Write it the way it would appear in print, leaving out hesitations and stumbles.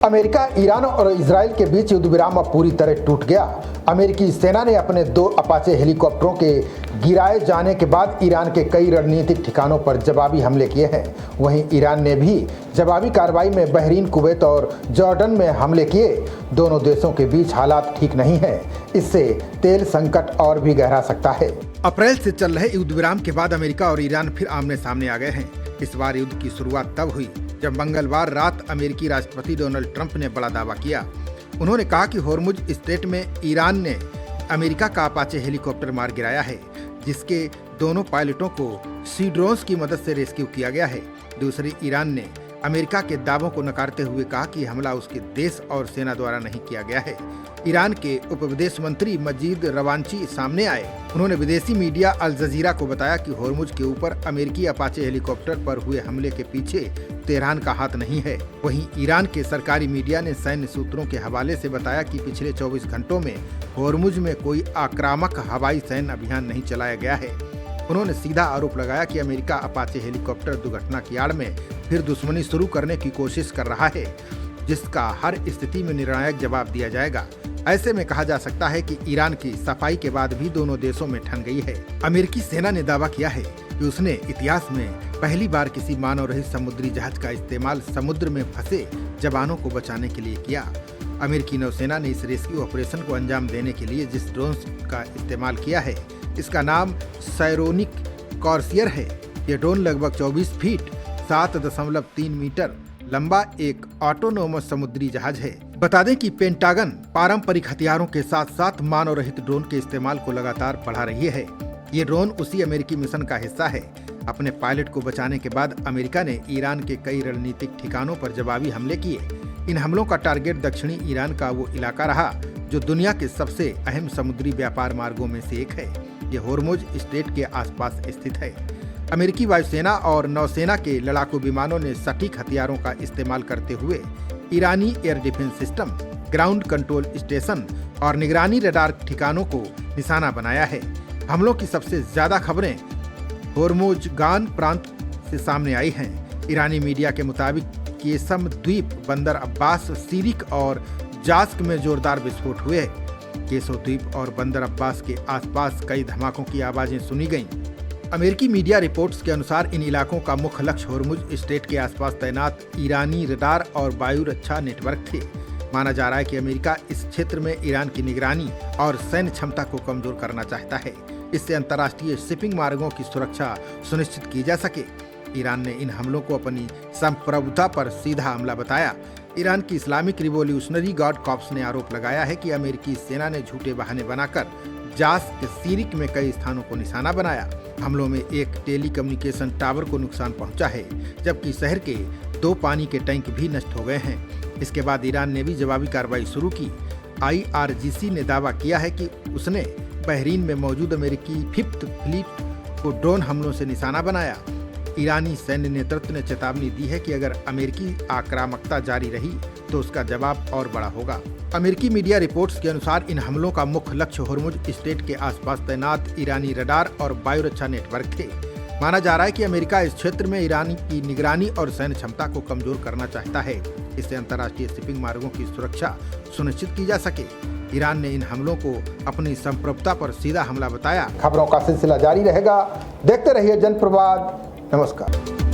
America, Iran और Israel के बीच युद्ध विराम अब पूरी तरह टूट गया। अमेरिकी सेना ने अपने 2 अपाचे हेलीकॉप्टरों के गिराए जाने के बाद ईरान के कई रणनीतिक ठिकानों पर जवाबी हमले किए हैं। वहीं ईरान ने भी जवाबी कार्रवाई में बहरीन, कुवैत और जॉर्डन में हमले किए। दोनों देशों के बीच हालात ठीक नहीं है। इससे तेल संकट और भी गहरा सकता है। अप्रैल से चल रहे युद्ध विराम के बाद अमेरिका और ईरान फिर आमने सामने आ गए हैं। इस बार युद्ध की शुरुआत तब हुई जब मंगलवार रात अमेरिकी राष्ट्रपति डोनाल्ड ट्रंप ने बड़ा दावा किया। उन्होंने कहा कि होर्मुज स्ट्रेट में ईरान ने अमेरिका का अपाचे हेलीकॉप्टर मार गिराया है, जिसके दोनों पायलटों को सी ड्रोन्स की मदद से रेस्क्यू किया गया है। दूसरी, ईरान ने अमेरिका के दावों को नकारते हुए कहा कि हमला उसके देश और सेना द्वारा नहीं किया गया है। ईरान के उप विदेश मंत्री मजीद रवांची सामने आए। उन्होंने विदेशी मीडिया अल जजीरा को बताया कि होर्मुज के ऊपर अमेरिकी अपाचे हेलीकॉप्टर पर हुए हमले के पीछे तेहरान का हाथ नहीं है। वहीं ईरान के सरकारी मीडिया ने सैन्य सूत्रों के हवाले से बताया कि पिछले 24 घंटों में होर्मुज में कोई आक्रामक हवाई सैन्य अभियान नहीं चलाया गया है। उन्होंने सीधा आरोप लगाया कि अमेरिका अपाचे हेलीकॉप्टर दुर्घटना की आड़ में फिर दुश्मनी शुरू करने की कोशिश कर रहा है, जिसका हर स्थिति में निर्णायक जवाब दिया जाएगा। ऐसे में कहा जा सकता है कि ईरान की सफाई के बाद भी दोनों देशों में ठन गई है। अमेरिकी सेना ने दावा किया है कि उसने इतिहास में पहली बार किसी मानव रहित समुद्री जहाज का इस्तेमाल समुद्र में फंसे जवानों को बचाने के लिए किया। अमेरिकी नौसेना ने इस रेस्क्यू ऑपरेशन को अंजाम देने के लिए जिस ड्रोन का इस्तेमाल किया है, इसका नाम सायरोनिक कॉर्सियर है। ये ड्रोन लगभग 24 फीट 7.3 मीटर लंबा एक ऑटोनोमस समुद्री जहाज है। बता दें कि पेंटागन पारंपरिक हथियारों के साथ साथ मानव रहित ड्रोन के इस्तेमाल को लगातार बढ़ा रही है। ये ड्रोन उसी अमेरिकी मिशन का हिस्सा है। अपने पायलट को बचाने के बाद अमेरिका ने ईरान के कई रणनीतिक ठिकानों पर जवाबी हमले किए। इन हमलों का टारगेट दक्षिणी ईरान का वो इलाका रहा जो दुनिया के सबसे अहम समुद्री व्यापार मार्गों में से एक है। ये होर्मुज स्ट्रेट के आसपास स्थित है। अमेरिकी वायुसेना और नौसेना के लड़ाकू विमानों ने सटीक हथियारों का इस्तेमाल करते हुए ईरानी air defence system, ground control station और निगरानी रडार ठिकानों को निशाना बनाया है। हमलों की सबसे ज्यादा खबरें होर्मुजगान प्रांत से सामने आई हैं। ईरानी मीडिया के मुताबिक केसम द्वीप, बंदर अब्बास, सीरिक और जास्क में जोरदार विस्फोट हुए। केसो द्वीप और बंदर अब्बास के आसपास कई धमाकों की आवाजें सुनी गईं। अमेरिकी मीडिया रिपोर्ट्स के अनुसार इन इलाकों का मुख्य लक्ष्य होर्मुज स्ट्रेट के आसपास तैनात ईरानी रडार और वायु रक्षा नेटवर्क थे। माना जा रहा है कि अमेरिका इस क्षेत्र में ईरान की निगरानी और सैन्य क्षमता को कमजोर करना चाहता है। इससे अंतर्राष्ट्रीय शिपिंग मार्गों की सुरक्षा सुनिश्चित की जा सके। ईरान ने इन हमलों को अपनी संप्रभुता पर सीधा हमला बताया। ईरान की इस्लामिक रिवॉल्यूशनरी गार्ड कॉर्प्स ने आरोप लगाया है कि अमेरिकी सेना ने झूठे बहाने बनाकर जास्क, सीरिक में कई स्थानों को निशाना बनाया। हमलों में एक टेलीकम्युनिकेशन टावर को नुकसान पहुंचा है, जबकि शहर के 2 पानी के टैंक भी नष्ट हो गए हैं। इसके बाद ईरान ने भी जवाबी कार्रवाई शुरू की। IRGC ने दावा किया है कि उसने बहरीन में मौजूद अमेरिकी 5th फ्लीट को ड्रोन हमलों से निशाना बनाया। ईरानी सैन्य नेतृत्व ने चेतावनी दी है कि अगर अमेरिकी आक्रामकता जारी रही तो उसका जवाब और बड़ा होगा। अमेरिकी मीडिया रिपोर्ट्स के अनुसार इन हमलों का मुख्य लक्ष्य होर्मुज स्ट्रेट के आसपास तैनात ईरानी रडार और वायु रक्षा नेटवर्क थे। माना जा रहा है कि अमेरिका इस क्षेत्र में ईरान की निगरानी और सैन्य क्षमता को कमजोर करना चाहता है। इससे अंतर्राष्ट्रीय शिपिंग मार्गों की सुरक्षा सुनिश्चित की जा सके। ईरान ने इन हमलों को अपनी संप्रभुता पर सीधा हमला बताया। खबरों का सिलसिला जारी रहेगा। देखते रहिए जनप्रवाद। नमस्कार।